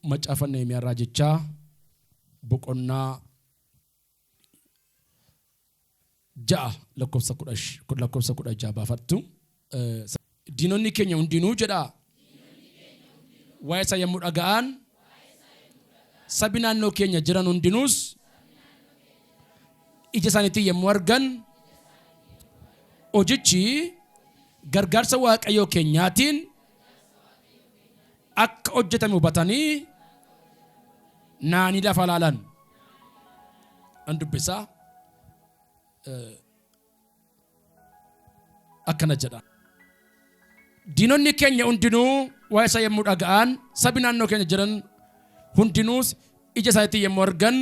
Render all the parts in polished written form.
macaafa Nehemiyaa raajichaa boqonnaa 6 lakkoofsa 16 baafattu. Diinonni keenya hundinuu jedha waa'ee isaa yommuu dhaga'an sabi naannoo keenya jiran hundinuus ija isaaniitiin yommuu argan hojichi gargaarsa waaqayyoo keenyaatiin akka hojjetame hubatanii naanii lafa laalan. An dubbisaa akkana jedha. Diinonni keenya hundinuu waa'ee isaa yommuu dhaga'an sabi naannoo keenya jiran hundinuus ija isaaniitiin yommuu argan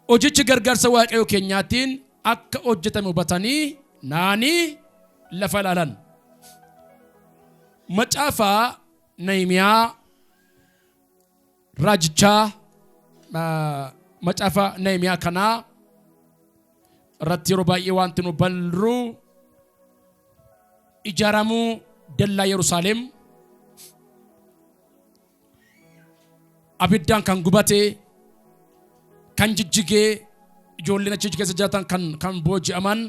hojichi gargaarsa waaqayyoo keenyaatiin akka hojjetame hubatanii naanii lafa laalan. Macaafa Nehemiyaa raajichaa macaafa Nehemiyaa kanaa irratti yeroo baay'ee wanti nu balru ijaaramuu dallaa Yerusaalem abiddaan kan gubate kan jijjigee ijoolleen achi keessa jiraatan kan booji'aman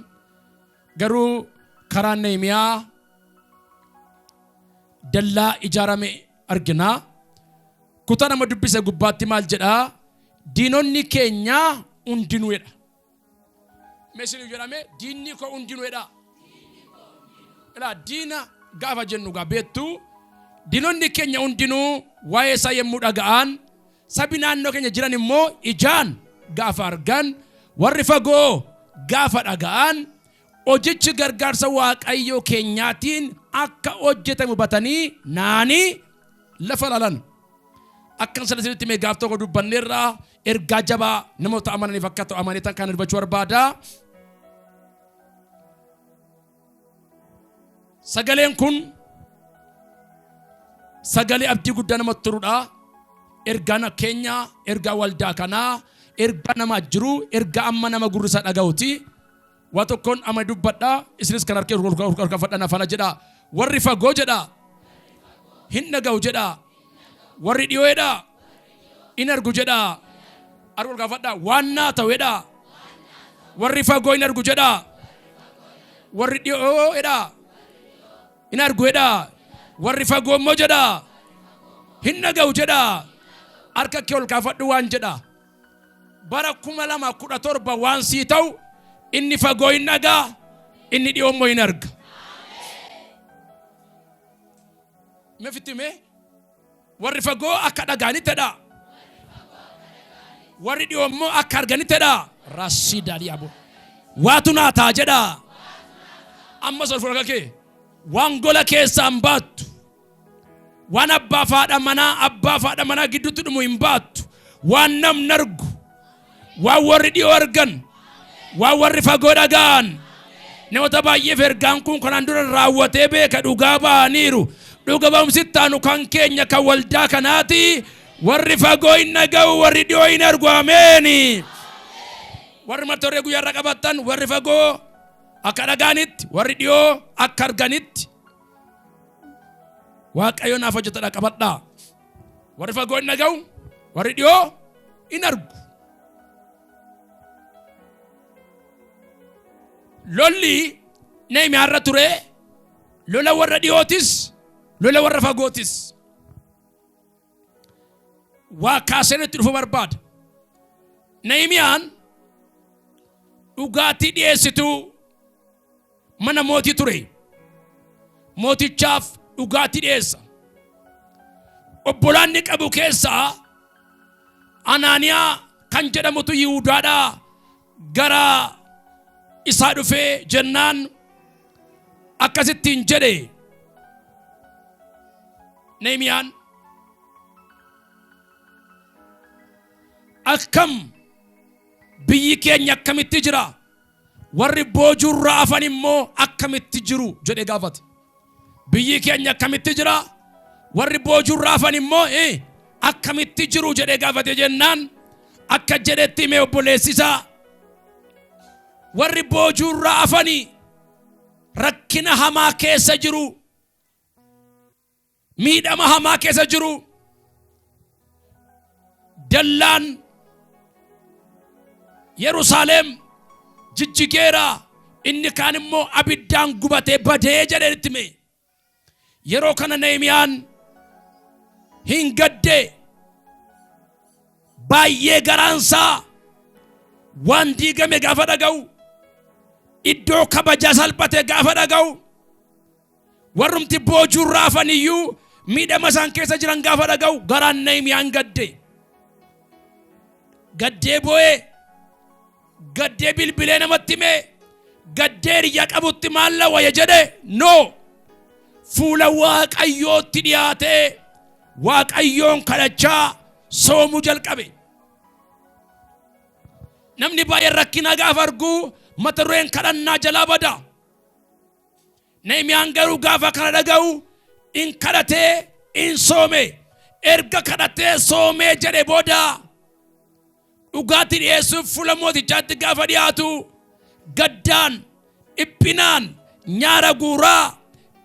garuu karaa Nehemiyaa dallaa ijaarame argina. Kutaa nama dubbise gubbaatti maal jedha? Diinonni keenya hundinuu jedha. Meeshaan jedhame diinni koo hundinuu jedha. Diina gaafa jennu beektu diinonni keenya hundinuu waa'ee isaa yommuu dhaga'an sabi naannoo keenya jiran immoo ijaan gaafa argan warri fagoo gaafa dhaga'an hojichi gargaarsa waaqayyoo keenyaatiin akka hojjetame hubatanii naanii lafa laalan. Akkan salasitti mee gaaf tokko dubbanneerra ergaa jabaa namoota amananiif akka ta'u amanitan kan dubbachuu barbaada. Sagaleen kun sagalee abdii guddaa namatti turudha. Ergaa keenya, ergaa waldaa kanaa, ergaa nama jiru, ergaa amma nama gurrisa dhaga'uti. Waa tokkoon amma dubbadha, isinis kan harkee urkaafadhan afana jedha. Warri fagoo jedha, hin dhaga'u jedha. Warri dhiyoo jedha, hin argu jedha. Argu urkaafadha, waan naa ta'u jedha. Warri fagoo hin argu jedha. Warri dhiyoo jedha, hin argu jedha. Warri fagoo immoo jedha, hin dhaga'u jedha. Harka kee urkaafadhu waan jedha. Bara 2017 waan sii ta'u inni fagoo hin dhagaa, inni dhiyoo immoo hin arga. Meefitime warri fagoo akka dhagaanittedha. Warri dhiyoo immoo akka arganittedha. Rasiida diyaabo. Waatu naa ta'a jedha. Ammas ol fudhaka kee waan gola keessaan baattu. Waan abbaa faadha manaa gidduutti dhumu hin baattu. Waan namni argu. Waan warri dhiyoo argan. Waan warri fagoo dhaga'an. Namoota baay'eef ergaan kun kanaan dura raawwatee beeka dhugaa ba'aniiru. Dhuga ba'umsittaanu kan keenya kan waldaa kanaati. Warri fagoo hin dhaga'u, warri dhiyoo hin argu. Ameeni. Warri martoree guyyaarra qabattan warri fagoo akka dhaga'anitti, warri dhiyoo akka arganitti. Waaqayyoon naaf hojjetadha qabadhaa. Warri fagoo hin dhaga'u, warri dhiyoo hin argu. Lolli Nehemiyaa irra ture lola warra dhiyootis lola warra fagootis. Waa kaaseen itti dhufu barbaada. Nehemiyaan dhugaatii dhiyeessituu mana mootii ture. Mootichaaf dhugaatii dhiyeessa. Obbolaan qabu keessaa Anaaniyaa kan jedhamutu Yihuudaadhaa gara isaa dhufee jennaan akkasittiin jedhe. Nehemiyaan akkam biyyi keenya akkamitti jira, warri boojuurraa hafan immoo akkamitti jiru jedhe gaafate. Biyyi keenya akkamitti jira, warri boojuurraa hafan immoo akkamitti jiru jedhe gaafate jennaan akka jedhetti hime obboleessisaa. Warri boojuurraa hafanii rakkina hamaa keessa jiru, miidhama hamaa keessa jiru. dallaan Yerusaalem jijjigeera, inni kaan immoo abiddaan gubatee badee jedhee itti hime. Yeroo kana Nehemiyaan hin gadde, baay'ee garaansaa waan diigame gaafa dhaga'u, iddoo kabajaa salphate gaafa dhaga'u, warrumti boojuu raafan iyyuu miidhama isaan keessa jiran gaafa dhaga'u garaan Nehemiyaan gadde. Gaddee boo'ee, gaddee bilbilee namatti hime, gaddee riyya qabutti maalla waya jedhe no, fuula waaqayyootti dhiyaatee waaqayyoon kadhachaa soomuu jalqabe. Namni baay'een rakkina gaafa argu mata dureen kadhannaa jalaa bada. Nehemiyaan garuu gaafa kana dhaga'u in kadhatee in soome. Erga kadhatee soomee jedhe booda dhugaatii dhiyeessuuf fuula mootichaatti gaafa dhiyaatu gaddaan, dhiphinaan, nyaara guuraa,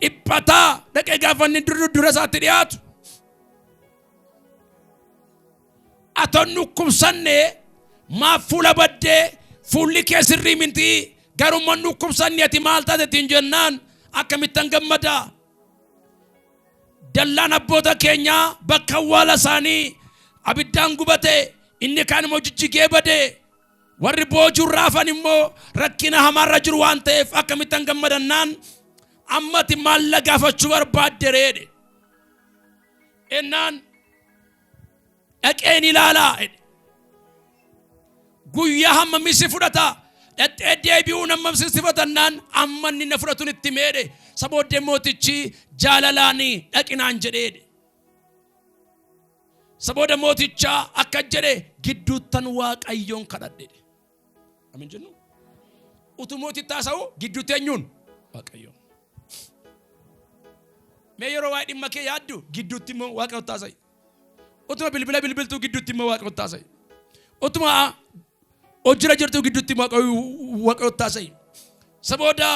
dhiphataa dhaqee gaafa inni dura isaatti dhiyaatu. Aton dhukkubsanne maaf fuula baddee fuulli kee sirrii miti garummaan dhukkubsanne ati maal taatetiin jennaan akkamittan gammada. Dallaan abboota keenyaa bakka awwaala isaanii abiddaan gubate, inni kaan immoo jijjigee bade, warri boojuu raafan immoo rakkina hamaarra jiru waan ta'eef akkamittan gammadannaan ammati maalla gaafachuu barbaadde reedhe. Ennaan dhaqeen ilaalaa guyyaa hammamii si fudhata, dhaqee deebi'uu hammam si fudhatannaan amma inni na fudhatuun itti meedhe. Sabooddee mootichi jaalalaanii dhaqinaan jedheedhe. Sabooda mootichaa akka jedhe gidduuttan waaqayyoon kadhadhe. Amin jennu. Utuu mootichi taasa'u gidduutti eenyuun waaqayyoon. Mee yeroo waa'ee dhimma kee yaaddu gidduutti immoo waaqayyoon taasa'i. Utuma bilbiltuu gidduutti immoo waaqayyoon taasa'i. Utuma hojjira jirtu gidduutti immoo waaqayyoon taasa'i. Sabooda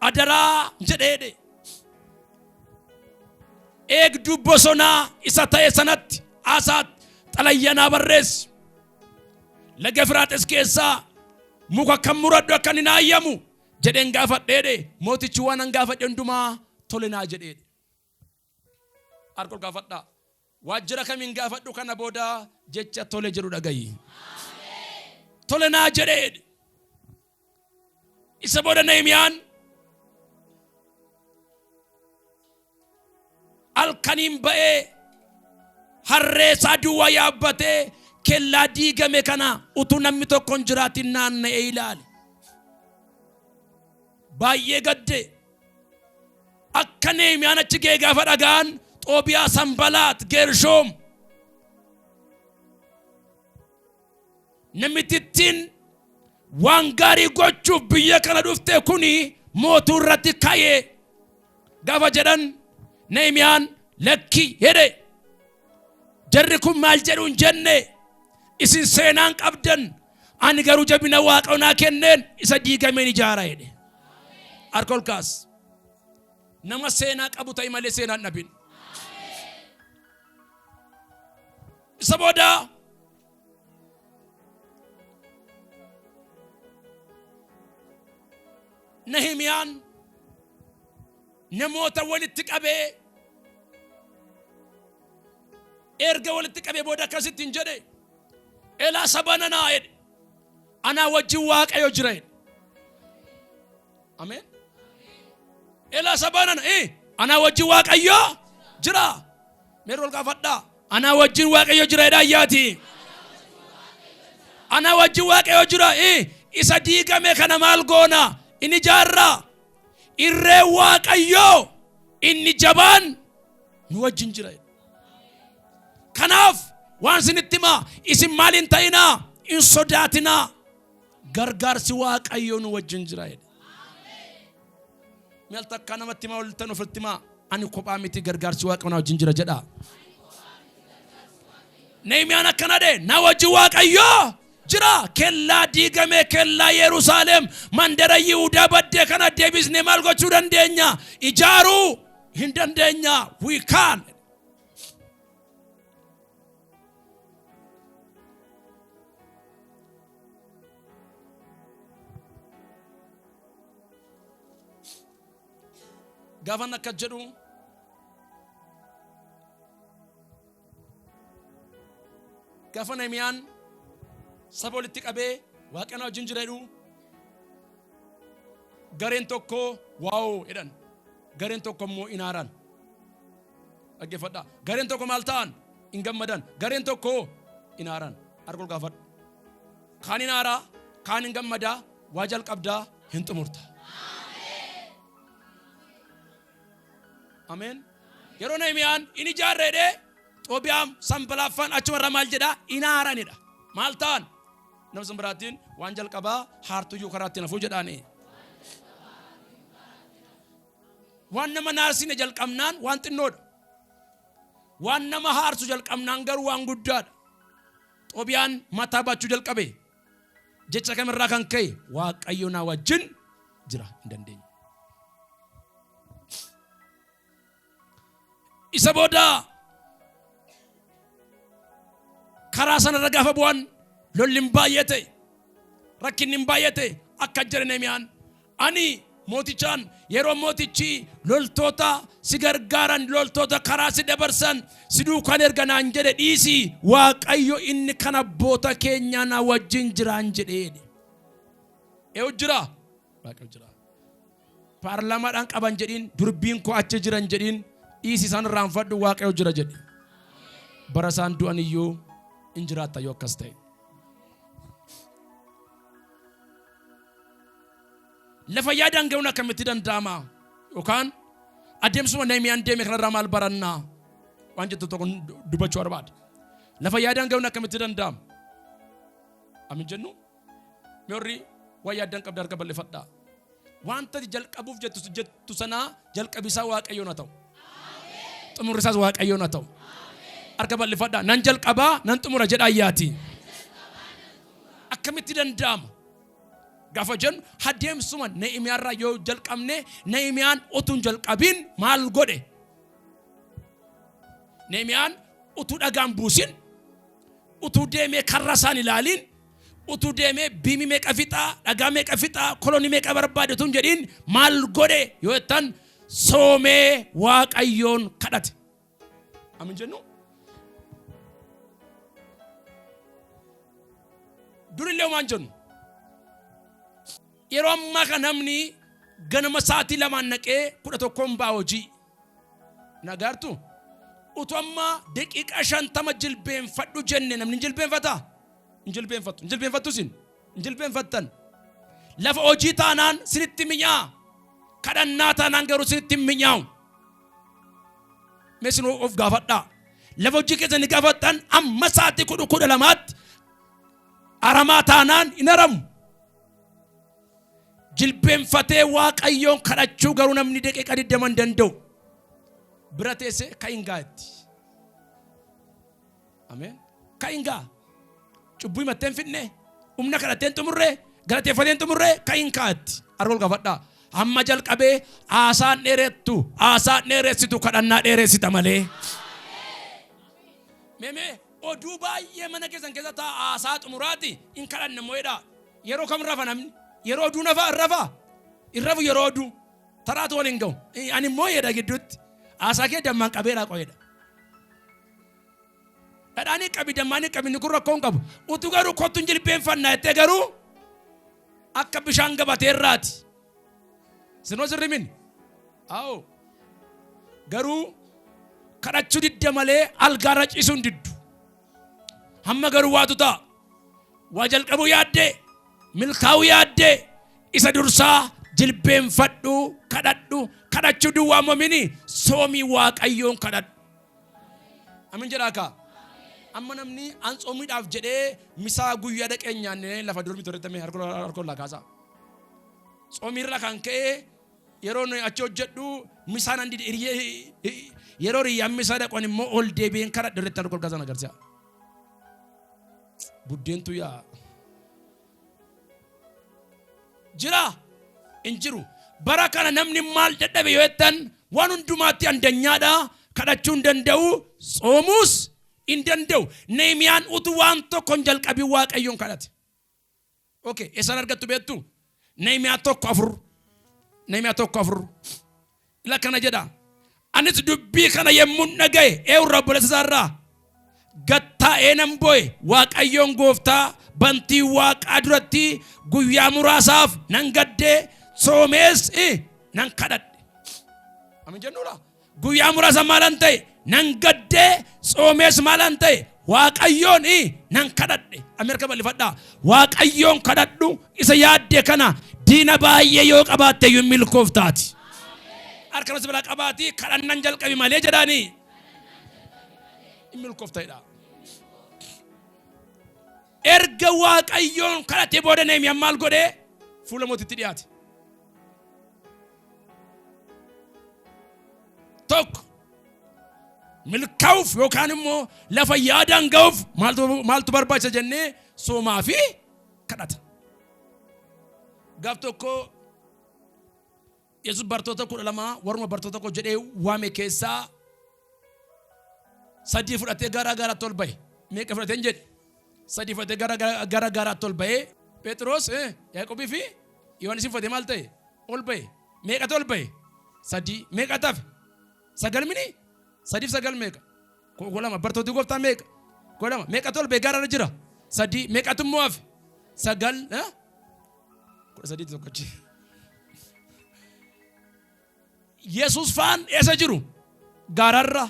adaraa jedheedhe. Eegduu bosonaa isa ta'e sanatti asaat xalayyanaa barreessi. Laga Efraaxiis keessaa muka kan muradhu akka hin haayyamu jedheen gaafadheedhe. Mootichi waan an gaafadhe hundumaa tole naa jedheedhe. Argu gaafadhaa. Waajjira kamiin gaafadhu kana booda jecha tole jedhu dhagayi. Tole naa jedheedhe. Isa booda Nehemiyaan alkaniin ba'ee harree isaa duwwaa yaabbatee kellaa diigame kana utuu namni tokko hin jiraatin naanna'ee ilaale. Baay'ee gadde. Akka Nehemiyaan achi ga'ee gaafa dhaga'an Xoobiyaa, Sanbalaat, Geershoom namitittiin waan gaarii gochuuf biyya kana dhufte kuni mootuu irratti ka'ee gaafa jedhan Nehemiyaan lakki jedhe. Jarri kun maal jedhuun jenne isin seenaan qabdan, ani garuu jabina waaqayyoo kenneen isa diigameen ijaara jedhe. Argu kaas nama seenaa qabu ta'e malee seenaan dhabin. Isa booda Nehemiyaan namoota walitti qabee erga walitti qabee booda akkasitti hin jedhe elaa sabananaa jedhe anaa wajjin waaqayyo jira jedhe. Amen. Elaa sabanana anaa wajjin waaqayyo jira. Meerol gaafadhaa. Anaa wajjin waaqayyo jira jedha ayyaati. Anaa wajjin waaqayyo jira. Isa diigame kana maal goona? Inni ijaarra. Irree waaqayyoo inni jabaan nu wajjin jira. Kanaaf waan isinitti himaa isin maal hin ta'inaa, hin sodaatinaa, gargaarsi waaqayyoo nu wajjin jira. Meel takka namatti himaa walitti ofitti himaa ani kophaa miti gargaarsi waaqayyoo na wajjin jira jedha. Nehemiyaan akkana jedhe na wajjin waaqayyoo jira. Kellaa diigame, kellaa Yerusaalem, mandara Yihuudaa baddee kana deebisnee maal gochuu dandeenya? Ijaaruu hin dandeenya. We can. Gaafan akka jedhu gaafa Nehemiyaan saba walitti qabee Waaqayyoon wajjin jira jedhu gareen tokko waaw jedhan gareen tokko immoo inaaran dhaggeeffadhaa gareen tokko maal ta'an hin gammadan gareen tokko inaaran argul gaafadhu kaan inaaraa kaan hin gammadaa waa jalqabdaa hin xumurta Amen yeroo Nehemiyaan inni ijaarreedhe Xoobiyaam Sanbalaaffaan achumarra maal jedhaa inaaranidha maal ta'an nama sanbaraatiin waan jalqabaa haartuyyuu karaatti nafuu jedhaanii waan nama naarsine jalqabnaan waan xinnoodha waan nama haarsu jalqabnaan garuu waan guddaadha Xoobiyaan mataa baachuu jalqabe jecha kamirraa kan ka'e Waaqayyo na wajjin jira hin dandeenye isa booda karaa sanarra gaafa bu'an lolliin baay'ate rakkinni baay'ate akka jedhe Nehemiyaan ani mootichaan yeroo mootichi loltoota si gargaaran loltoota karaa si dabarsan si duukaan erganaan jedhe dhiisi Waaqayyo inni kan abboota keenya na wajjin jiraan jedheedhe jira Waaqayyo jira paarlaamaadhaan qaban jedhiin durbiin koo achi jiran jedhiin dhiisi isaan irraanfadhu Waaqayyo jira jedhe bara isaan du'an iyyuu in jiraata yoo akkas ta'e lafa yaadaan ga'uun akkamitti danda'ama yookaan adeemsuma Nehemiyaan deeme kanarraa maal barannaa waan jettu tokko dubbachuu barbaada lafa yaadaan ga'uun akkamitti danda'ama amin jennu mi'orri waa yaadaan qabda harka bal'ifadhaa wanta jalqabuuf jettu sanaa jalqabisaa Waaqayyoon haa ta'u xumurrisaas Waaqayyoon haa ta'u harka bal'ifadhaa nan jalqabaa nan xumura jedha ayyaati akkamitti danda'ama gaafa jennu adeemsuma Nehemiyaarraa yoo jalqabne Nehemiyaan utuun jalqabiin maal godhe Nehemiyaan utuu dhagaan buusin utuu deemee karra isaan ilaalin utuu deemee biimi meeqa fixaa dhagaa meeqa fixaa kolonii meeqa barbaade utuun jedhiin maal godhe yoo jettan soomee Waaqayyoon kadhate amin jennu durillee waan jennu yeroo ammaa kan namni ganama sa'aatii lamaan naqee 11 baa hojii nagartu utuu amma daqiiqaa 50 jilbeenfadhu jenne namni jilbeenfata jilbeenfattu sin jilbeenfattan lafa hojii taanaan sinitti minyaa kadhannaa taanaan garuu sinitti minyaa'u meesinu of gaafadhaa lafa hojii keessanii gaafattan amma sa'aatii 12tti aramaa taanaan in aramu jilbeenfatee Waaqayyoon kadhachuu garuu namni daqiiqaa 20 danda'u bira teessee kaingaatti amen kaingaa cubbuu himatteen fidne humna kadhatteen xumurree galateeffateen xumurree kaingaatti argol gaafadhaa amma jalqabee haasaan dheeressitu kadhannaa dheeressita malee meme oduu baay'ee mana keessan keessa taa haasaa xumuraati in kadhanne moo'edha yeroo kam rafa namni yeroo oduu nafa irrafu yeroo oduu taraatu waliin ga'u ani moo'edha gidduutti haasaa kee dammaan qabeedhaa qo'edha dhadhaanii qabi dammaanii qabi ni kun rakkoon qabu utuu garuu kottuun jilbeenfannaa jettee garuu akka bishaan gabatee irraati sinoo sirrimin awo garuu kadhachuu didda malee algaarra ciisuun diddu hamma garuu waatu ta'a waa jalqabuu yaaddee milkaa'uu yaaddee isa dursaa jilbeenfadhu kadhachuu duwwaa momini soomii Waaqayyoon kadhadhu amin jedhaa kaa amma namni an soomiidhaaf jedhee misaa guyyaa dhaqee nyaanne lafa durmi torreetame harkoon lakaasaa soomiirra kan ka'e yeroo achi hojjedhu misaan andi yeroo riyyaan misaa dhaqan immoo ol deebiin kadhadhu irratti harkoon lakaasan agarsiisa buddeentu yaa jira injiru bara kana namni maal dadhabe yoo jettan waan hundumaatti andanyaadha kadhachuu hin danda'u soomuus hin danda'u Nehemiyaan utuu waan tokkoon jalqabii Waaqayyoon kadhate okay isaan argattu beektu Nehemiyaa tokko afur ila kana jedha anis dubbii kana yemmun dhagaye eewra balleessa isaarraa gattaa'ee nan boo'e waaqayyoon gooftaa bantii waaqaa duratti guyyaa muraasaaf nan gaddee soomees nan kadhadhe. Amin jennuudha. Guyyaa muraasa maalan ta'e nan gaddee soomees maalan ta'e waaqayyoon nan kadhadhe. Ameerika bal'ifadhaa. Waaqayyoon kadhadhu isa yaaddee kana diina baay'ee yoo qabaatte iyyuu milkooftaati. Harkanas bira qabaatii kadhannan jalqabi malee jedhaanii milkooftaadha. Erga waaqayyoon kadhatee booda Nehemiyaan maal godhee fuula mootitti dhiyaate. Tokko milkaa'uuf yookaan immoo lafa yaadaan ga'uuf maaltu barbaachisa jennee soomaa fi kadhata. Gaaf tokko Yesuus bartoota 12 warra bartoota koo jedhee waame keessaa 3 fudhatee garaa ol ba'e. Meeqa fudhatee jedhe? 3 fudhatee garaa ol ba'e. Phexros, Yaaqoobii fi Yohaanis fudhatee maal ta'e? Ol ba'e. Meeqa ol ba'e? 3. Meeqa tafe? 9 mini? 3 fi 9 meeqa? 12 bartooti gooftaa meeqa? 12 meeqa ol ba'e garaa jira? 3 meeqa immoo hafe? 9 3 tokkochi. Yesuus faan eessa jiru? Gaararra.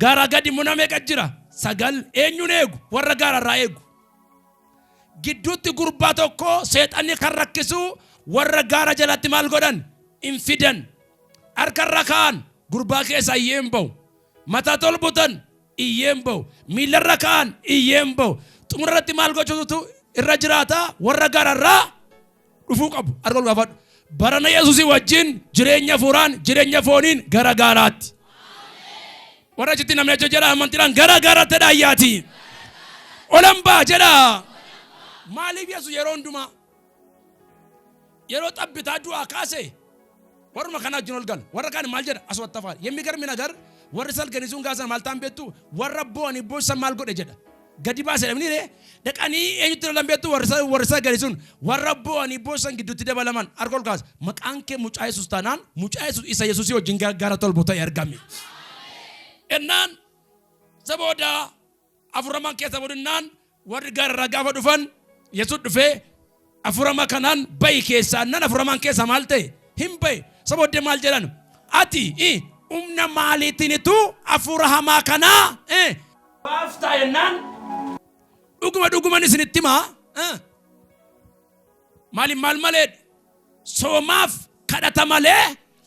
Gaara gadi muna meeqa jira? 9. Eenyuun eegu? Warra gaararraa eegu. Gidduutti gurbaa tokko seexanni kan rakkisu warra gaara jalatti maal godhan? Infidan. Harkarra kaan gurbaa keessa iyyeen ba'u. Mataa tolbutan iyyeen ba'u. Miilarra kaan iyyeen ba'u. Xumurratti maal gochuutu irra jiraata? Warra gaararraa dhufuu qabu. Argu gaafadhu. Barana Yesuusii wajjin jireenya fuuraan jireenya fooniin gara gaaraatti. Warra achitti namni achi jedha amantiidhaan gara gaaraatti dhaayyaati. Olambaa jedha. Maaliif Yesuus yeroo hundumaa yeroo xabbitaa du'aa kaase warra kana wajjin ol gala. Warra kaan maal jedha aswatti afaan. የሚገርም ነገር warri salganisuun gaasan maal ta'an beektu warra bo'anii boossa maal godhe jedha. Gadi baasee dhabni dhaqanii eenyutti lolan beektu warri salganisuun warra bo'anii boossan gidduutti dabalaman argol kaas maqaan kee mucaa Yesuus taanaan mucaa Yesuus isa Yesuusii wajjin gara tolboo ta'e argame. Ennaan sabooda afuraman keessa boodinaan warri gaararraa gaafa dhufan Yesuus dhufee afurama kanaan bayi keessaa nan afuraman keessa maal ta'e hin bayi. Sabooda maal jedhan ati humna maaliitiinitu afura hamaa kanaa baaftaa jennaan dhuguma isinitti himaa maaliin maal malee soomaaf kadhata malee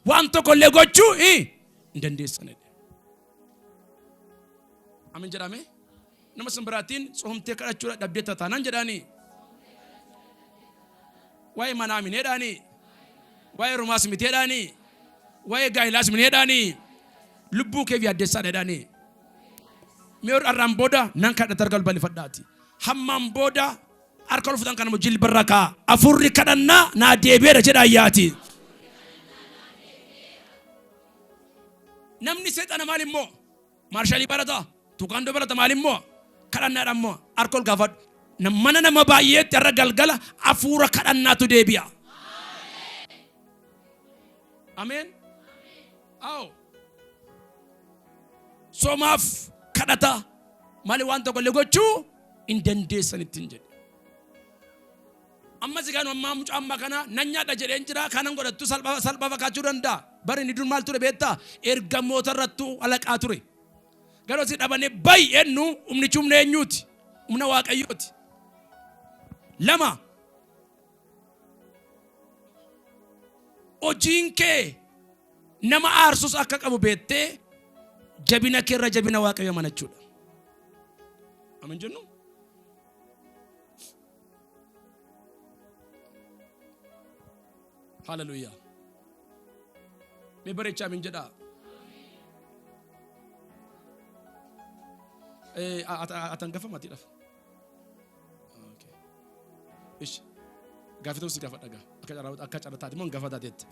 waan tokko illee gochuu hin dandeessanidha. Amin jedhame nama simbiraatiin soomtee kadhachuu dhabdee taanaan jedhaanii waa'ee manaa min jedhaanii waa'ee rumaas miti jedhaanii waa'ee gaa'ilaas min jedhaanii lubbuu keef yaaddeessaa jedhaanii mi'oor arraan booda nan kadhata argal bal'ifadhaati hammaan booda harka ol fuudhan kana jilbarra kaa afurri kadhannaa naa deebi'eera jedha ayyaati. Namni seexana maal immoo maarshalii barata tuqaandoo barata maal immoo kadhannaadha immoo harka ol gaafadhu. Mana nama baay'eetti irra galgala afuura kadhannaatu deebi'a. Ameen. Aw. Soomaaf kadhata maali waan tokko illee gochuu hin dandeessan ittiin jedhe. Amma sigaan amma mucaa amma kana nan nyaadha jedheen jira kanan godhattu salphaa fakkaachuu danda'a. Bari inni dur maal ture beektaa? Ergamoota irrattu alaqaa ture. Garuu si dhabanii baay'eennu humnichi humna eenyuuti? Humna waaqayyooti. 2 hojiin kee nama aarsus akka qabu beettee jabina kee irra jabina waaqayyo amanachuudha. Amin jennu. Hallelujah. Me bareecha amin jedha. Atan gafa mati daf. Okay. Ish. Gafa to si gafa daga. Akka carataati mon gafa datetti.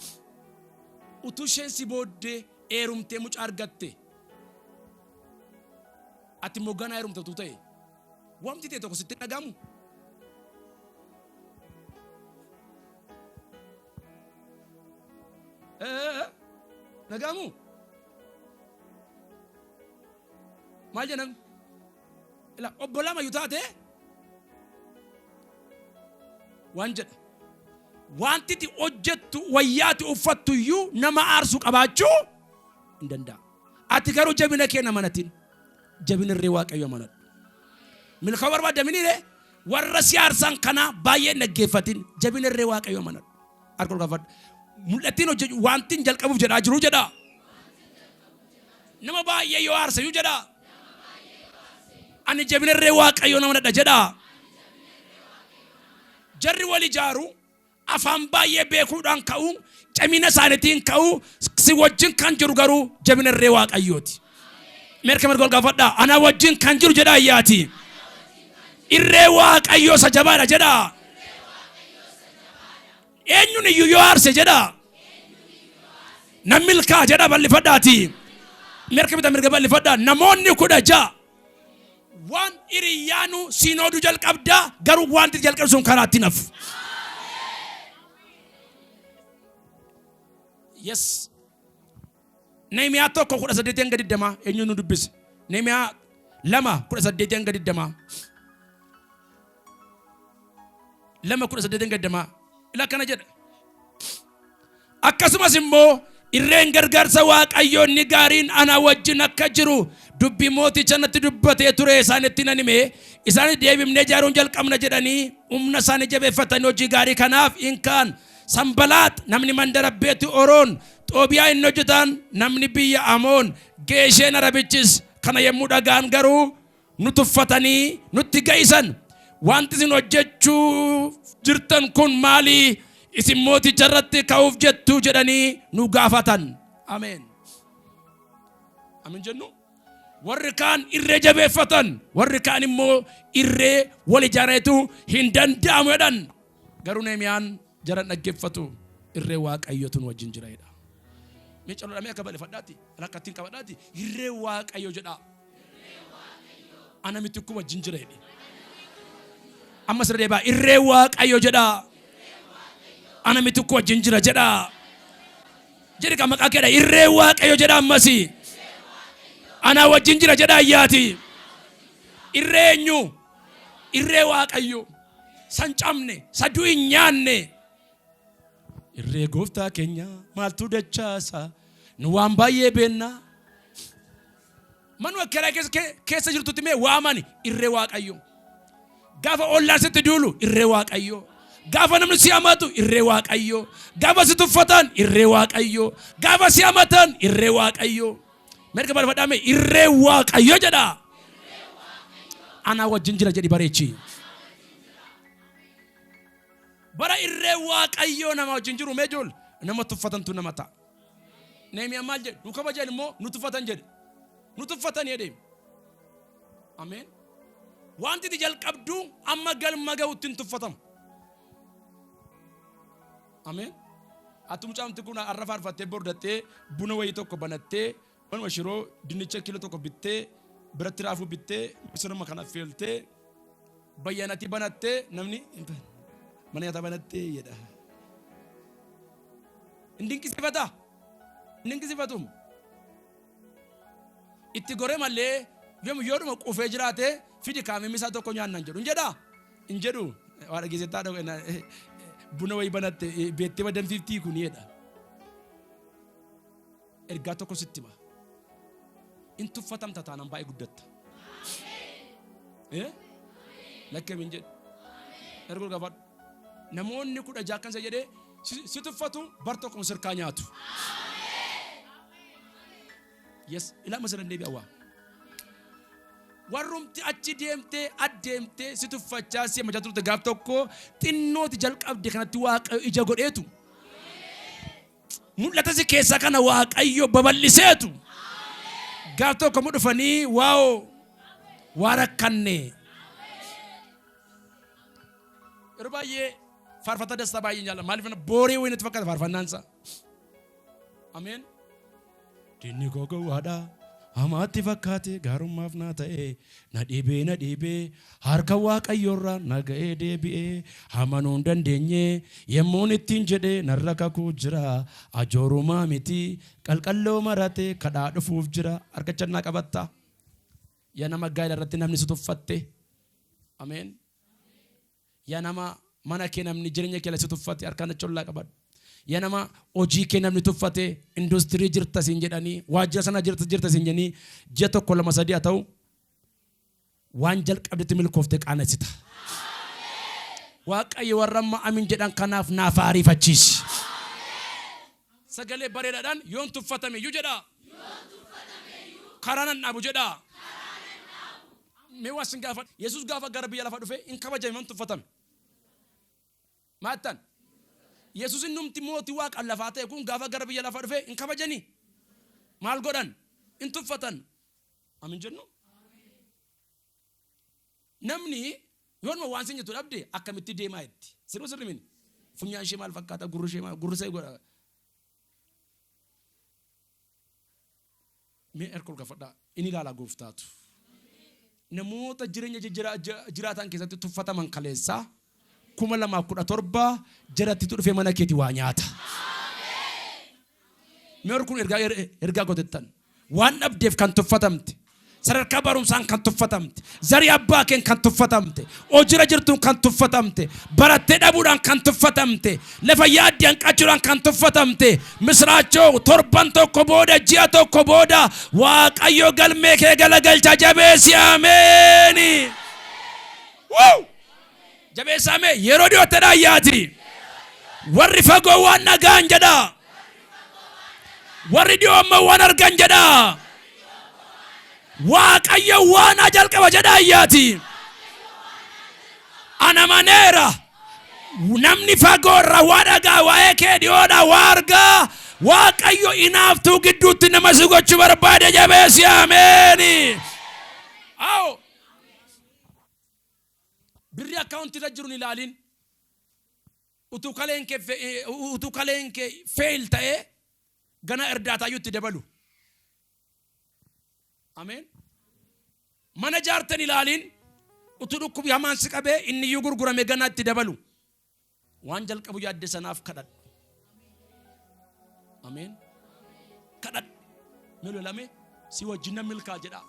Utuu isheen si booddee eerumtee mucaa argatte. Ati mogana eerumte utuu ta'e. Wamti ta'e tokko sitti dhagamu. dhaga'amu maal jedhan ila obbolama yu taate waan jedha wanti ti hojjettu wayyaati uffattu iyyuu nama aarsu qabaachuu hin danda'a. Ati garuu jabina kee namanatin jabina irree waaqayyo amanadhu. Milkaa barbaadaminire warra siyaarsan kana baay'ee naggeeffatin jabina irree waaqayyo amanadhu. Argu gaafadhu mul'attiin hojjetu wanti jalqabuuf jedhaa jiru jedha. Nama baay'ee yoo aarsa iyyuu jedha. Ani jabina irree waaqayyo amanadha jedha. Jarri wal ijaaru afaan baay'ee beekuudhaan ka'u camina isaaniitiin ka'u si wajjin kan jiru garuu jabina irree waaqayyooti. Meerka mergol gaafadha ana wajjin kan jiru jedha ayyaati. Irree waaqayyoo isa jabaadha jedha. Eenyuun iyyuu yoo aarse jedha. Nam milkaa jedha bal'ifadhaati. Meerka bita mirga bal'ifadha namoonni 16 waan hiriyaanu sinoodu jalqabda garuu wanti jalqabdu sun karaatti nafu. Yes. Nehemiyaa 1:18 gadi dama eenyuun nu dubbise. Nehemiyaa 2:18 gadi dama. 2:18 gadi dama. Ila kana jedha. Akkasumas immoo irreen gargaarsa waaqayyoon ni gaariin ana wajjin akka jiru dubbii mooticha natti dubbatee ture isaanitti nan hime isaan deebifnee ijaaruun jalqabna jedhanii humna isaanii jabeeffatanii hojii gaarii kanaaf inkaan Sanbalaat namni mandara beeti Oroon Xoobiyaa inni hojjetan namni biyya Amoon Geesheen Arabichis kana yemmuu dhagaan garuu nu tuffatanii nutti ga'isan wanti isin hojjechuu jirtan kun maali isin mooticha irratti ka'uuf jettu jedhanii nu gaafatan. Ameen. Ameen jennu warri kaan irree jabeeffatan warri kaan immoo irree wal ijaareetu hin danda'amu jedhan garuu Nehemiyaan jaran dhaggeeffatu irree waaqayyootu wajjin jira jedha. Mee calladhamee akka bal'ifadhaati rakkattiin qabadhaati irree waaqayyoo jedha. Ana MITIKU wajjin jira jedhe. Amma sirra deebaa irree waaqayyoo jedha. Ana MITIKU wajjin jira jedha. Jedhi kan maqaa keedha irree waaqayyoo jedha ammasi. Ana wajjin jira jedha ayyaati. Irree eenyu? Irree waaqayyoo. San cabne saduu hin nyaanne. Irree gooftaa keenya maaltu dachaasa nu waan baay'ee beenna. Manu akkara keessa jirtutti mee waamani irree waaqayyoo. Gaafa ollaan sitti duulu irree waaqayyoo. Gaafa namni si amatu irree waaqayyoo. Gaafa si tuffatan irree waaqayyoo. Gaafa si amatan irree waaqayyoo. Merga balfadhaame irree waaqayyoo jedha. Ana wajjin jira jedhi bareechi. Bara irree waaqayyoo nama wajjin jiru mee jool nama tuffatantu nama ta'a. Nehemiyaan maal jedhe nu kabajan immoo nu tuffatan jedhe. Nu tuffatan jedhe. Ameen. Wanti ti jalqabdu amma galma ga'utti hin tuffatamu. Ameen. Atum caamti kun arra faarfattee bordattee buna wayii tokko banattee wanuma shiroo dinnicha kilo tokko bittee biratti raafuu bittee misirama kana feeltee bayyanati banattee namni mana nyaataa banattee jedha. Indinkisifata. Indinkisifatum. Itti goree mallee yooduma qufee jiraate fidi kaamee misaa tokko nyaannan jedhu. Injedha. Injedhu. Waa dhageessettaa buna wayii banatte beettee badan 50 kun jedha. Ergaa tokko sitti hima. In tuffatamta taanaan baay'ee guddatta. Lakkeemin jedhu. Ergoo gaafadhu. Namoonni 16 kan jedhee si tuffatu bar tokko sirkaa nyaatu. Yes, ilaa masalan deebi'a waa. Warrumti achi deemtee addeemtee si tuffachaa si amajaa turte gaaf tokko xinnooti jalqabde kanatti waaqayyo ija godheetu. Mul'ata si keessaa kana waaqayyo babal'iseetu. Gaaf tokko mu dhufanii waawo waa rakkanne. Yeroo baay'ee faarfata dastaa baay'ee nyaala maaliif booree wayinatti fakkaata faarfannaansa. Ameen. Dinni koo gowwaadha Hamaatti fakkaate gaarummaaf naa ta'e na dhiibee harka waaqayyoorraa na ga'ee deebi'ee amanuu hin dandeenye yemmuun ittiin jedhee narra kakuu jira ajoorumaa miti qalqalloo marate kadhaa dhufuuf jira harkachannaa qabatta yaa nama gaa'ela irratti namni si tuffatte ameen yaa nama mana kee namni jireenya kee si tuffatte harkaan chollaa qabadhu yaa nama hojii kee namni tuffate industirii jirta siin jedhanii waajjira sana jirta siin jedhanii ji'a tokko lama sadii haa ta'u waan jalqabdetti milkoofte qaanessita. Waaqayyo warra amma amin jedhan kanaaf naaf ariifachiisi. Sagalee bareedaadhaan yoon tuffatame iyyuu jedha. Karaa nan dhaabu jedha. Mee waasin gaafa Yesuus gaafa gara biyya lafaa dhufe in kabajame yoon tuffatame. Maattan Yesuus innumti mootii waaqa lafaa ta'e kun gaafa gara biyya lafaa dhufe in kabajanii maal godhan in tuffatan amin jennu namni yoon ma waan sin jettu dhabde akkamitti deemaa itti sirrimin funyaan ishee maal fakkaata gurri ishee maal gurri ishee godha mee erkol gafadha inni ilaala gooftaatu namoota jireenya jiraatan keessatti tuffataman kaleessaa 2017 jaratti dhufe mana keeti waa nyaata. Mee kun ergaa godhettan waan dhabdeef kan tuffatamte sadarkaa barumsaan kan tuffatamte zarii abbaa keen kan tuffatamte hojira jirtuun kan tuffatamte barattee dhabuudhaan kan tuffatamte lafa yaaddii hanqachuudhaan kan tuffatamte misraachoo torban tokko booda ji'a tokko booda waaqayyo galmee kee galagalcha jabeessi ameeni. Woo! Jabeessame yeroo dhiyootti yaati warri fagoo waan nagaan jedha warri dhiyoo amma waan argan jedha waaqayyo waan jalqaba jedha yaati ana maneera namni fagoo irraa waa dhagaa waa'ee kee dhiyoodha waa argaa waaqayyo inaaftuu gidduutti nama si gochuu barbaade jabeessi ameeni. Awo birri akkaawuntii irra jiru ilaalin utuu kaleen kee fail ta'ee gana erdaataa itti dabalu. Ameen. Mana jaartan ilaalin utuu dhukkubi hamaan si qabee inni iyyuu gurgurame gana itti dabalu. Waan jalqabu yaadde sanaaf kadhadhu. Ameen. Kadhadhu. Melo lame si wajjin na milkaa jedha.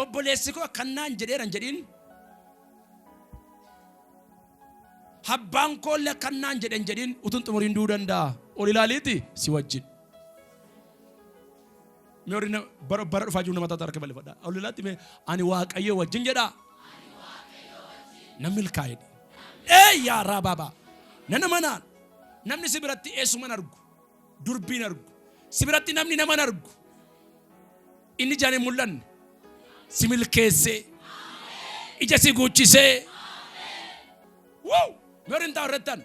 Obboleessi koo kannaan jedheeran jedhin habbaan koolle kannaan jedhin utun xumuriin du'uu danda'a ol ilaaliiti si wajjin mee horii bara dhufaa jiru nama taata harka bal'ifadha ol ilaatti mee ani waaqayyoo wajjin jedha na milkaa'edha yaa raababa nana manaan namni si biratti eessuman argu durbiin argu si biratti namni naman argu inni jaan hin mul'anne si milkeesse ija si guuchise wow meerin taa'urrettan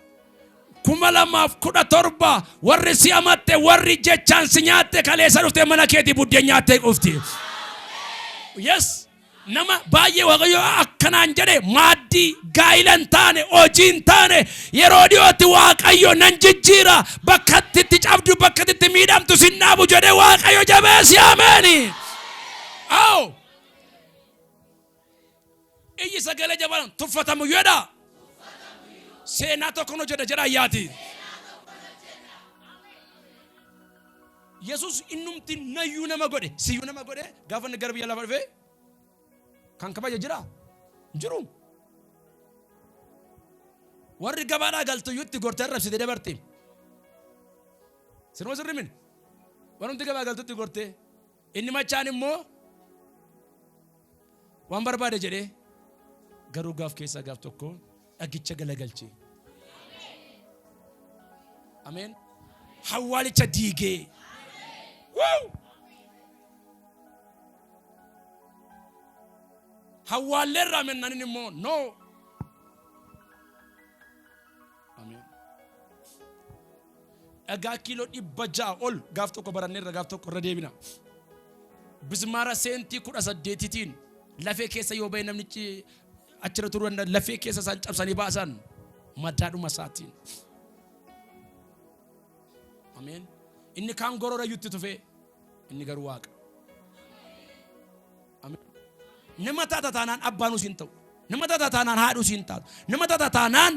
2017 warri si amatte warri jechaan si nyaatte kaleessa dhufte mana keetii buddeen nyaattee qufti. Yes nama baay'ee waaqayyo akkanaan jedhe maaddii gaa'ilan taane hojiin taane yeroo dhiyootti waaqayyo nan jijjiira bakkatti cabdu bakkatti miidhamtu sin dhaabu jedhe waaqayyo jabeessi ameeni. Aw iyyi sagalee jabaan tuffatamu jedha seenaa tokko no jedha yaati. Yesus innumti nayyuu nama godhe siyyuu nama godhe gaafa inni gara biyya lafaa dhufe kan kabaja jira jiru warri gabaadhaa galtu yutti gortee rabsite dabarte sinoo sirrimin warri gabaa galtutti gortee inni machaan immoo waan barbaade jedhee garuu gaaf keessaa gaaf tokko dhagicha galagalche. Ameen. Hawwaalicha diigee. Woo! Hawwaalleerraa mennanin immoo no. Ameen. Dhagaa kiiloo 600 ol gaaf tokko baranneerra gaaf tokko irra deebina. Bismaara seentii 18tiin lafee keessa yoo bahe namnichi achira turuu lafee keessa isaan cabsanii baasan madaadhuma isaatiin. Ameen. Inni kaan gorora yutti tufe. Inni garuu waaqa. Amen. Nama taata taanaan abbaan usiin ta'u. Nama taata taanaan haadhu usiin taatu. Nama taata taanaan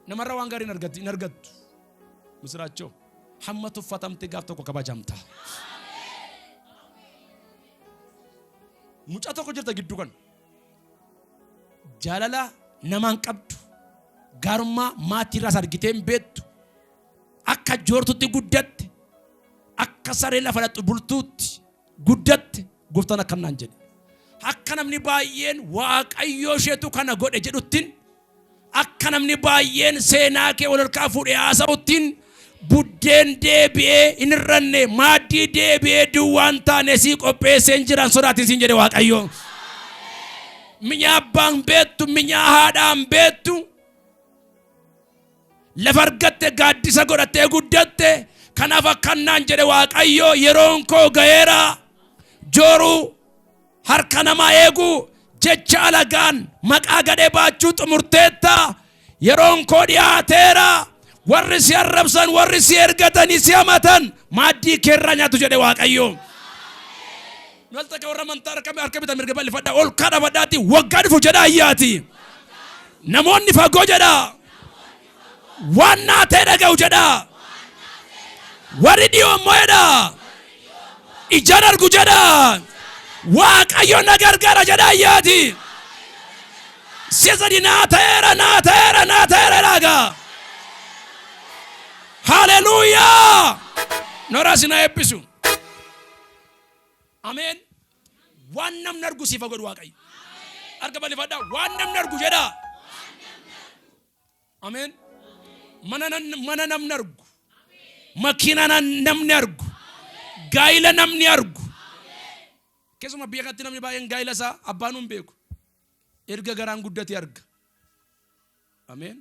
namarra waan gaarii hin argattu. Misiraachoo. Hamma tuffatamte gaaf tokko kabajamta. Mucaa tokko jirta gidduu kan. Jaalala namaan qabdu. Gaarummaa maatii irraas argitee hin beektu. Akka joortutti guddatte. Akka saree lafa dhadhu bultuutti guddatte. Gooftaan akkanaan jedhe. Akka namni baay'een waaqayyoo isheetu kana godhe jedhuttiin. Akka namni baay'een seenaa kee wal harkaa fuudhee haasa'uttiin. Buddeen deebi'ee hin irranne maaddii deebi'ee duwwaan taane sii qopheessee hin jiran sodaatiin siin jedhe waaqayyoo. Minyaa abbaan beektu, minyaa haadhaan beektu. Lafa argatte gaaddisa godhattee guddatte. Kanaaf akkanaan jedhe waaqayyoo yeroon koo ga'eera. Jooruu harka namaa eeguu jecha alagaan maqaa gadhee baachuu xumurteetta. Yeroon koo dhiyaateera. Warri si arrabsan, warri si ergatanii si hamatan maaddii keerraa nyaatu jedhe waaqayyoo. Nolta ka warra amantaa harka bitaa mirga bal'ifadhaa ol kadhafadhaati waggaa dhufu jedha ayyaati. Namoonni fagoo jedha. Waan naatee dhaga'u jedha. Warri dhi'oo immoo jedha. Ijaan argu jedha. Waaqayyo na gargaara jedha ayyaati. Siya sadi naateera dhagaa. Hallelujah. Nora sina eebbisu. Amen. Waan namni argu siif godhu waaqayyo. Harka bal'ifadhaa waan namni argu jedha. Amen. Mana namni argu. Makiina namni argu. Gaayila namni argu. Keessumaa biyya kanatti namni baay'een gaayila isaa abbaan hin beeku. Erga garaan guddatee arga. Amen.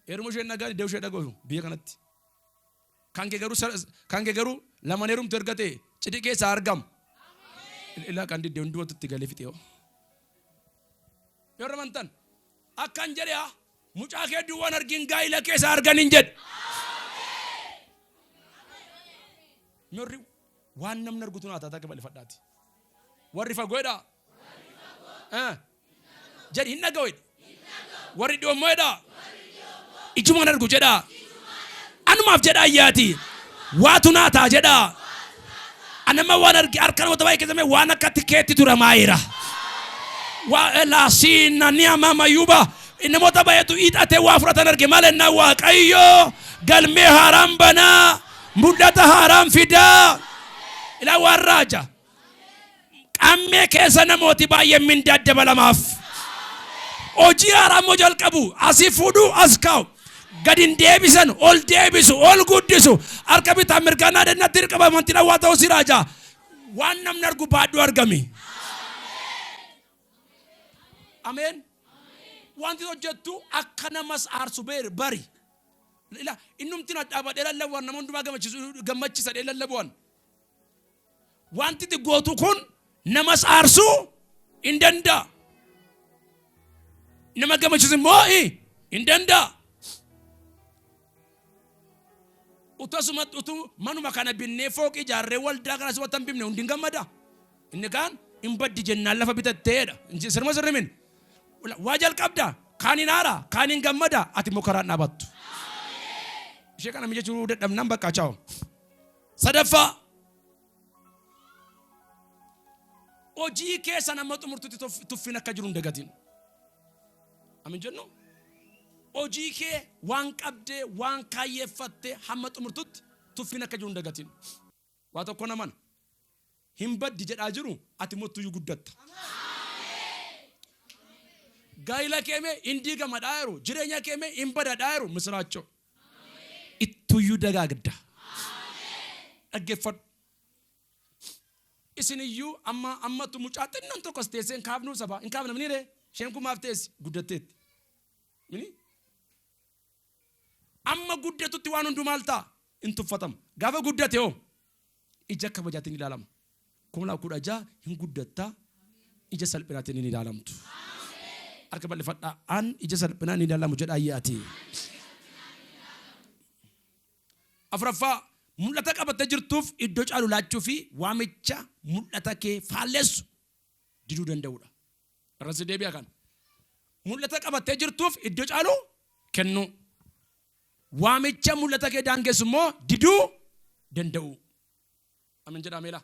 Heeruma ishee nagaan deemu ishee dhaga'u biyya kanatti. Kan kee garuu lamaan heerumtu ergatee cidhi keessaa argamu. Ilaa kan diddee hundi watutti galee fixee. Yoo ramantan akkan jedhe mucaa kee duwwaan argin gaayila keessaa arganin jedhe. Nyorri waan namni argutu naa taata akka bal'ifadhaati. Warri fagoodha. Jedhi hin dhaga'u. Warri dhi'oo immoo jedha. Ijumaan argu jedha. Anumaaf jedha ayyaati. Waatu naa taa jedha. Anama waan argi harka namoota baay'ee keessatti waan akka tikeetti tura maayira. Laasiina ni amama yuuba. Namoota baay'eetu hidhatee waa fudhatan arge malee na waaqayyoo galmee haaraan banaa mul'ata haaraan fidaa. Ilaa waan raaja. Qammee keessa namooti baay'ee mindaa dabalamaaf. Hojii haaraa immoo jalqabu asii fuudhuu as kaa'u. Gadin deebisan ol deebisu ol guddisu harka bitaa mirganaa dannatti hirqaba mantina waa ta'uu si raaja. Waan namni argu baaduu argami. Amen. Wanti hojjettu akka namas aarsu bari. Innumti na dhaabadhee lallabaan nama hundumaa gammachisa dhee lallabaan. Wanti itti gootu kun namas aarsuu hin danda'a. Nama gammachisu immoo hin danda'a. Utu manuma kana binnee fooqii ijaarree waldaa kana siwatan bimne hundi hin gammada. Inni kaan hin baddi jennaan lafa bitatteedha. Sirma sirrimin. Waa jalqabda. Kaan hin haara. Kaan hin gammada. Ati immoo karaan dhaabattu. Ishee kana mijachuu dadhabnaan bakka chaawu. Sadaffaa. Hojii keessa nama xumurtutti tuffin akka jiru hin dagatin. Amin jennu. Hojii kee waan qabdee waan kaayyeeffattee hamma xumurtutti tuffin akka jiru hin dagatin. Waa tokko naman hin baddi jedhaa jiru ati mottuyyuu guddatta. Gaayila keemee hin diigamadhaa jiru jireenya keemee hin badadhaa jiru misiraachoo. Ittuyyuu dagaagda. Dhaggeeffadhu. Isiniyyuu ammatu mucaa xinnoon tokkos teessee hin kaafnuu sabaa hin kaafna miniree isheen kun maaf teessi guddatteetti. Mini? Amma guddatutti waan hundumaa ta'a hin tuffatamu. Gaafa guddate hoo ija kabajaatiin ilaalama. Kumlaa kudha jaha hin guddattaa ija salphinaatiin hin ilaalamtu. Harka bal'ifadhaa an ija salphinaa hin ilaalamu jedha ayyaati. Afuraffaa mul'ata qabattee jirtuuf iddoo caalu laachuu fi waamicha mul'ata kee faalleessu diduu danda'udha. Irratti deebi'a kan. Mul'ata qabattee jirtuuf iddoo caalu kennu. Waamicha mul'ata kee daangessu immoo diduu danda'u. Amin jedhameela.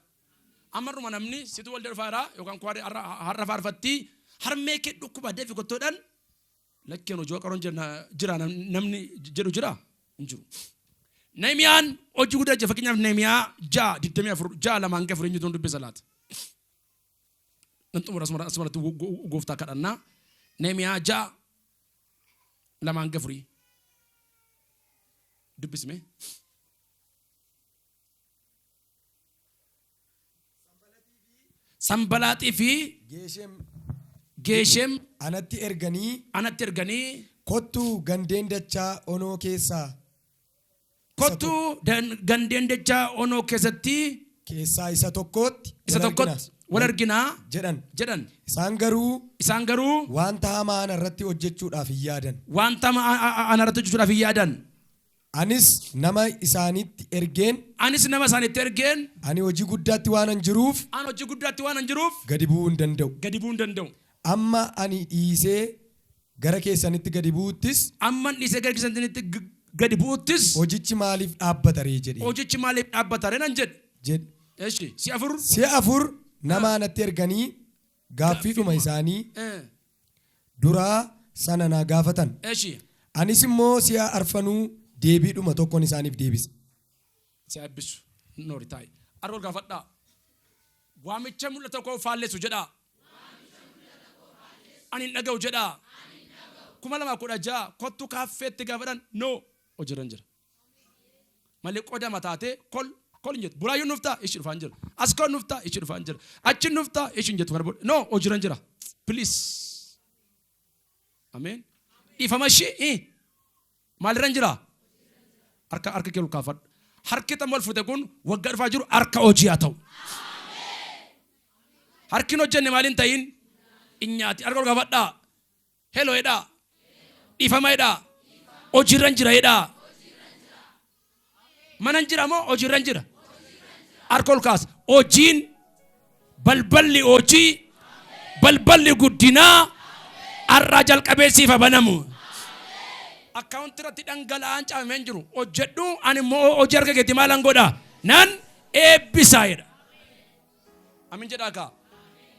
Amarruma namni situ waldaa dhufaaraa yookaan kwaadee har'a faarfatti harmee kee dhukkuba deefi kottoodhaan lakkeen hojii qaroon jira namni jedhu jira hin jiru. Nehemiyaan hojii guddaa jira fakkeenyaaf Nehemiyaa 6:24 lamaan gafur eenyutu dubbisa laata. Nan xumura asumatti gooftaa kadhannaa Nehemiyaa 6 lamaan gafurii dubbisme. Sanbalaaxii fi Geeshem anatti erganii kottuu gandeen dachaa onoo keessaa keessatti keessaa isa tokkotti wal arginaa jedhan. Isaan garuu wanta hamaa ana irratti hojjechuudhaaf hin yaadan. Anis nama isaanitti ergeen ani hojii guddaatti waan an jiruuf gadi bu'uu hin danda'u. Amma ani dhiisee gara keessanitti gadi bu'uttis hojichi maaliif dhaabbataree nan jedhe. Si'a afur nama anatti erganii gaaffiidhuma isaanii duraa sana naa gaafatan. Anis immoo si'a arfanuu deebiidhuma tokkoon isaaniif deebise. Si'a abbisu noori taa'e. Argu gaafadhaa. Waamicha mul'ata koo faalleessu jedhaa. Ani hin dhaga'u jedhaa. 2016 kottu kaaffeetti gaafadhan hojiirran jira. Malee qoda mataatee kol hin jettu. Buraayyuun nuftaa ishii dhufaan jira. Askoon nuftaa ishii dhufaan jira. Achiin nuftaa ishii hin jettu. Hojiirran jira. Please. Ameen. Dhiifama ishii maalirran jira? Harka kee kaafadhu. Harki tamma ol fute kun waggaa dhufaa jiru harka hojii haa ta'u. Harki hojjenne maaliin ta'in inyaati. Harka ol kaafadhaa. Heloo jedhaa. Dhiifama jedhaa. Hojiirran jira jedhaa. Manan jira moo hojiirran jira? Harka ol kaasa. Hojiin balballi hojii balballi guddinaa har'aa jalqabee siif banamu. Akkaawunti irratti dhangala'aan caafamee hin jiru. Hojjedhu ani immoo hojii harka keetti maalan godha? Nan eebbisaa jedha. Amin jedhaa kaa.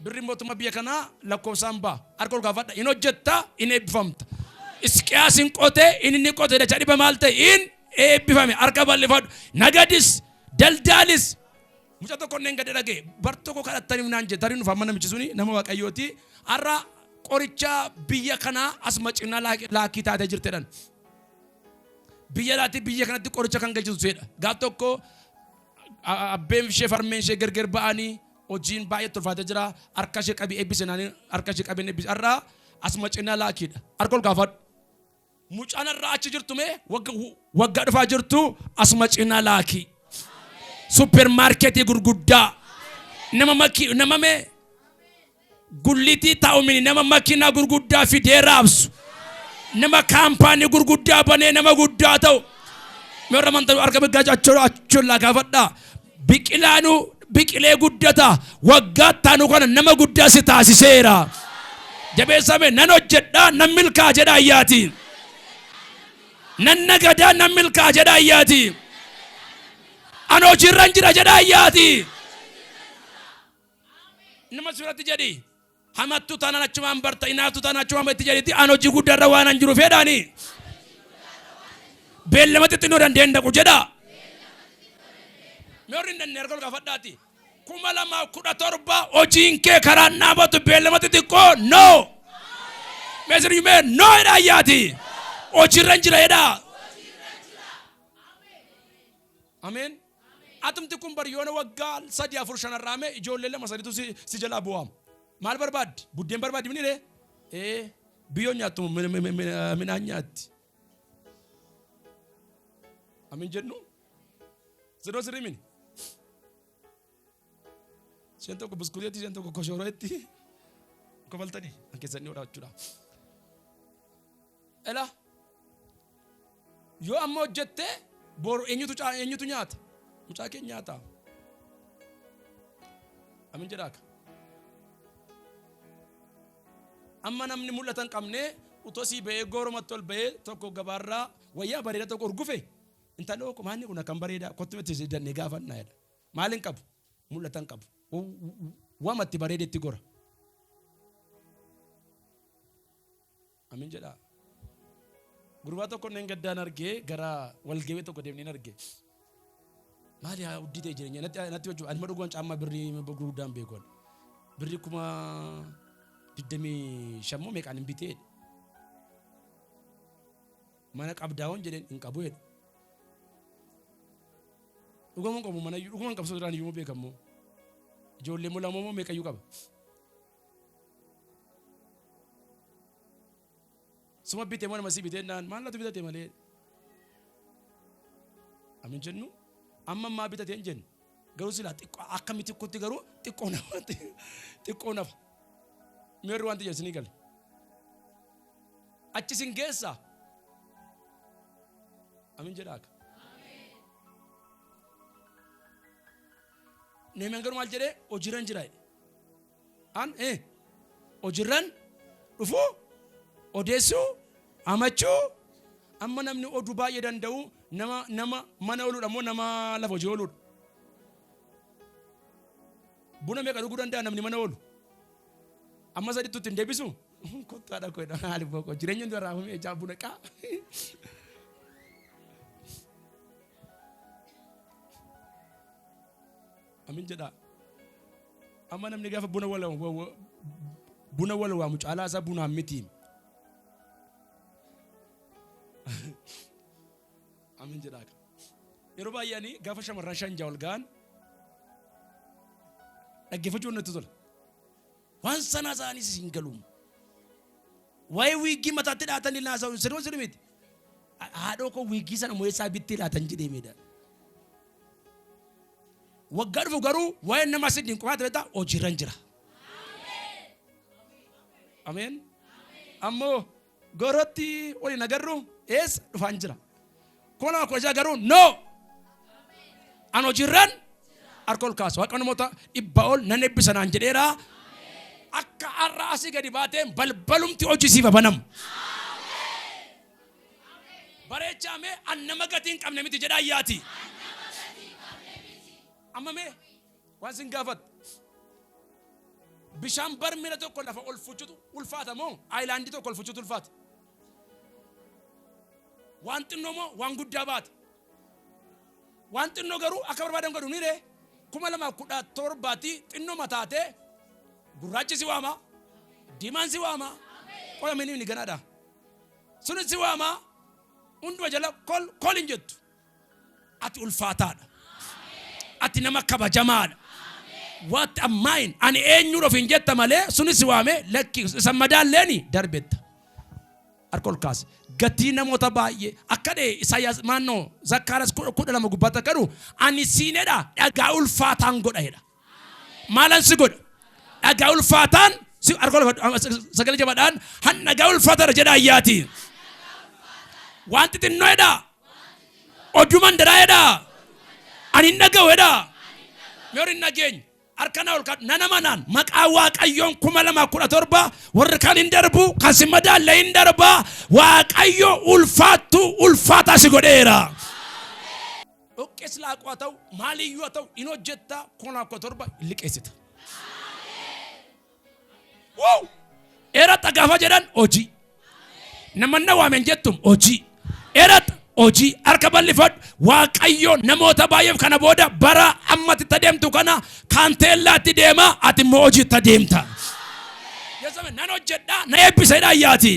Birri mootummaa biyya kanaa lakkoofsaan ba'a. Harka ol kaafadha. In hojjetta in eebbifamta. Isqiyaas hin qotee inni qote dachaa dhiba maal ta'e in eebbifame. Harka bal'ifadhu. Nagadis daldaalis. Mucaa tokko inni gadi dhagee bar tokko kadhattaniif naan jedhe tarii nuuf amma namichi suni nama waaqayyooti. Har'a qoricha biyya kanaa asuma cinaa laakii taatee jirtedhan. Biyya kanatti qoricha kan galchitu jedha. Gaaf tokko abbeen ishee farmeen ishee gargar ba'anii hojiin baay'ee tolfaatee jira. Harka ishee qabii eebbise naanii harka ishee qabeen eebbise. Har'a asuma cinaa laakiidha. Harka ol kaafadhu. Mucaan irraa achi jirtu mee waggaa dhufaa jirtu asuma cinaa laakii. Supermarketii gurguddaa. Nama mee gullitii taa'umini nama makiinaa gurguddaa fidee raabsu. Nama kaampaanii gurguddaa banee nama guddaa ta'u. Meerra mantaa argame achollaa gaafadhaa. Biqilee guddata waggaa taanu kana nama guddaa si taasiseera. Jabeessame nan hojjedhaa nan milkaa jedha ayyaati. Nan nagadaa nan milkaa jedha ayyaati. Ani hojiirran jira jedha ayyaati. Nama suuratti jedhi. Hamattu taanaan achumaan barta inaatu taanaan achumaan itti jedhiti ani hojii guddaarra waan an jiru fedhaani. Beellamatti xinnoo dandeen dhaqu jedha. Meerri hin dandeenye argaa gaafadhaati. 2017 hojiin kee karaan dhaabatu beellamatti xiqqoo Meesir yume jedha ayyaati. Hojiirran jira jedha. Ameen. Atumti kun bariyoona waggaa 3-4 raame ijoollee lama sadiitu si jalaa bu'aam. Maal barbaaddi? Buddeen barbaaddi minire? Biyyoon nyaattu midhaan nyaatti. Amin jennu? Zidoo sirrimin? Isheen tokko buskuuteetti, isheen tokko koshorootti. Kofaltanii an keessatti oolaa jechuudha. Ela yoo amma hojjettee boru eenyutu nyaata? Mucaa keenya nyaata. Amin jedhaaka. Amma namni mul'atan qabne utoo si ba'ee gooromatti ol ba'ee tokko gabaarraa wayyaa bareeda tokko urgufe. Intalli okko maanni kun akkam bareeda kottu itti dannee gaafannaa jedha. Maalin qabu? Mul'atan qabu. Waamatti bareedetti gora. Amin jedhaa. Gurbaa tokko neen gaddaan argee gara walgahii tokko deemneen argee. Maali haa udditee jireenya natti wajju ani madhugoon caammaa birrii gurguddaan beekon. Birrii kuma 25 meeqaan hin bitee. Mana qabdaawwan jedheen hin qabu jedhe. Dhugamuun qabu mana dhugumaan qabsoo duraan iyyuu beekamu. Ijoollee mulamoo meeqayyuu qaba. Suma bitee mana masii bitee naan maal latu bitate malee. Amin jennu amma bitate hin jennu. Garuu silaa xiqqoo akka mitikuutti garuu xiqqoo nafa. Meerri wanti jedhu sinii gale. Achi sin geessa. Amin jedhaaka. Neeman garuu maal jedhee hojiirran jira. Hojiirran dhufuu odeessuu amachuu amma namni oduu baay'ee danda'u nama mana ooluudha moo nama lafa hojii ooluudha. Buna meeqa dhuguu danda'a namni mana oolu. Amma sadittuutti hin deebisu. Kottaadha koodha haali boqo jireenya irraa raafamee ijaa buna qaa. Amin jedhaa. Amma namni gaafa buna wal waamu caalaa isaa bunaan miti. Amin jedhaa. Yeroo baay'ee gaafa shamarran shan ja'a ol ga'an dhaggeeffachuun natti tola. Waan sana isaanis hin galuun. Waa'ee wiiggii mataatti dhaatan illee haasa'u sirrii miti. Haadhoo koo wiiggii sana mo'eessaa bittee dhaatan jedhee meedha. Waggaa dhufu garuu waa'ee nama siddiin qofaatti beektaa hojiirran jira. Ameen. Ammoo gorootti waliin agarru eessa dhufaan jira. Kuna kojaa garuu no. An hojiirran harka ol kaasu. Waaqa namoota dhibba ol nan eebbisanaan jedheera. Akka har'a asii gadi baateen balbalumti hojisiifa banamu. Bareechaamee an nama gatiin qabne miti jedhaa ayyaati. Amma mee waan sin gaafat bishaan barmiila tokko lafa ol fuchutu ulfaata moo aayilaandii tokko ol fuchutu ulfaata? Waan xinnoo moo waan guddaa baata? Waan xinnoo garuu akka barbaadan godhu ni ree 2017 xinnoo mataatee gurraachi si waama diimaan si waama qola mini ni ganaadha sunis si waama hunduma jala kol hin jettu ati ulfaataadha. Ati nama kabajamaadha. What am mine? Ani eenyuudhaaf hin jetta malee sunis waame lakki sammadaan leeni darbetta. Harka ol kaase. Gatii namoota baay'ee akka dhee Isaayyaas maannoo Zakkaaras 12 gubbaatti akka jedhu ani siinedha dhagaa ulfaataan godha jedha. Maalan si godha? Dhagaa ulfaataan sagalee jabaadhaan han dhagaa ulfaataadha jedha ayyaati. Wanti xinnoo jedha. Oduman daraa jedha. Ani dhaga'u jedha. Meerin nageenya harkana ol kan nana manaan maqaa waaqayyoon 2017 warra kan hin darbu kan si madaalle hin darba waaqayyo ulfaataa si godheera. Dhoqqees laaquu ta'u maaliyyuu ta'u in hojjetta 2017 liqeessita. Wow! Eerata gaafa jedhan hojii. Namanna waamen jettum hojii. Eerata hojii harka bal'ifadhu waaqayyo namoota baay'eef kana booda bara ammatti tadeemtu kana kaanteellaatti deema ati immoo hojii tadeemta. Yesuus nan hojjedha na eebbisedha ayyaati.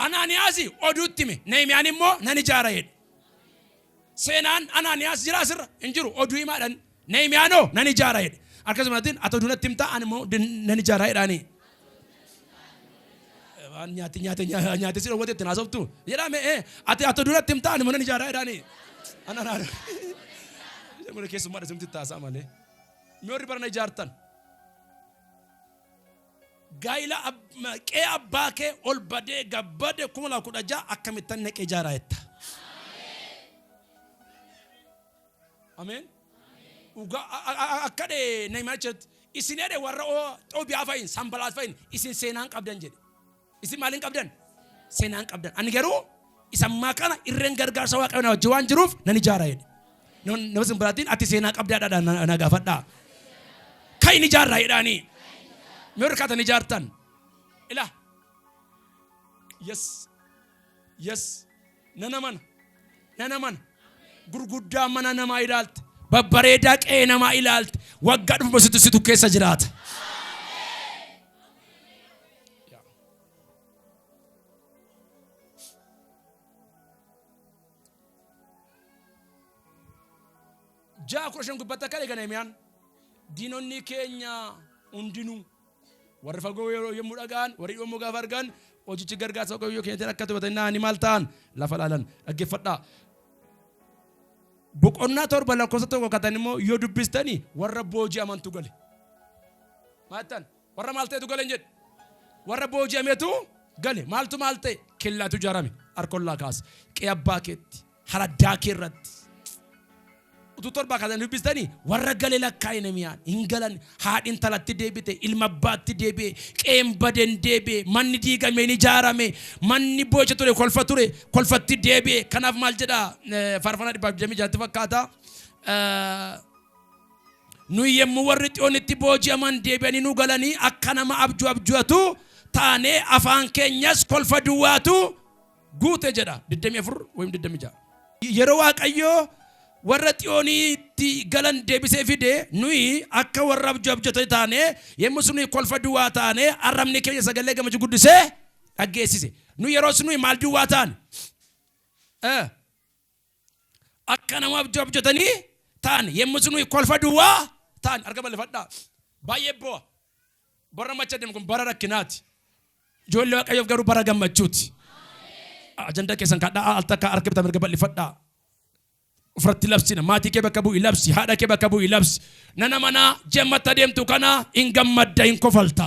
Anaaniyaasi oduutti hime Nehemiyaan immoo nan ijaara jedhe. Seenaan Anaaniyaas jira asirra hin jiru oduu himaadhaan Nehemiyaanoo nan ijaara jedhe. Akkasumattiin ati oduu natti himtaa ani immoo nan ijaara jedhaani. Nyaati si dhowwate itti naasoftu jedhame ati duratti himtaa ani mana ijaaraa jedhaani. Mana keessummaa dhasimti taasaa malee. Mi'oorri barana ijaartan. Gaayila qee abbaa kee ol badee gabbade 2016 akkamittan neqee ijaaraa jetta. Amen. Uga akkade naymachet isinede warra Xoobiyaa fayin Sanbalaat fayin isin seenaan qabdan jedhe. Isin maalin qabdan? Seenaan qabdan. Ani garuu isammaa kana irreen gargaarsa waaqayyoon wajjin waan jiruuf nan ijaara jedhe. Nama Sanbalaatiin ati seenaa qabdaadha na gaafadha. Kan ijaarra jedhani. Meerkatan ijaartan. Ila. Yes. Nanaman. Gurguddaa mana namaa ilaalte. Babbareedaa qe'ee namaa ilaalte. Waggaa dhufu situ keessa jiraata. Jaa kurashan gubbata kale gana emiyaan. Diinonni keenya hundinuu. Warri fagoo yommuu dhagaan, warri yommuu gaafa argan, hojichi gargaarsa waaqayyoo keenyatti akka taphatanii ni maal ta'an lafa laalan dhaggeeffadhaa. Boqonnaa torba lakkoofsa tokko katan immoo yoo dubbistanii warra booji'amantu gale. Maattan warra maal ta'etu gale jedhe. Warra booji'ametu gale. Maaltu maal ta'e? Kellaatu ijaarame. Harkollaa kaase. Qe'ee abbaa keetti. Haraddaa kee irratti. Utuu torba katan dubbistanii warra gale lakkaa'ine miyaan hin galan haadhin talatti deebite ilma abbaatti deebi'e qe'een baden deebi'e manni diigame ni ijaarame manni booca ture kolfa ture kolfatti deebi'e kanaaf maal jedha faarfannaa 126 fakkaata nuyi yemmuu warri xiyoonitti booji'aman deebi'anii nu galanii akka nama abju'atu taanee afaan keenyas kolfa duwwaatu guute jedha 24 wayim 26 yeroo waaqayyoo warra xiyoonitti galan deebisee fide nuyi akka warra abju'atu taane yemmuu suni kolfa duwwaa taane arrabni keenya sagalee gammachuu guddisee dhaggeessise nu yeroo suni maal duwwaa taane akka nama abju'atanii taane yemmuu suni kolfa duwwaa taane arga balleeffadhaa baay'ee bo'aa bara macha deemu kun bara rakkinaati ijoollee waaqayyoof garuu bara gammachuuti ajandaa keessan kadhaa al takka harka bitaa mirga balleeffadhaa. Ufratti labsina maatii kee bakka bu'i labsi haadha kee bakka bu'i labsi nana mana jemmata deemtu kana hin gammadda hin kofalta.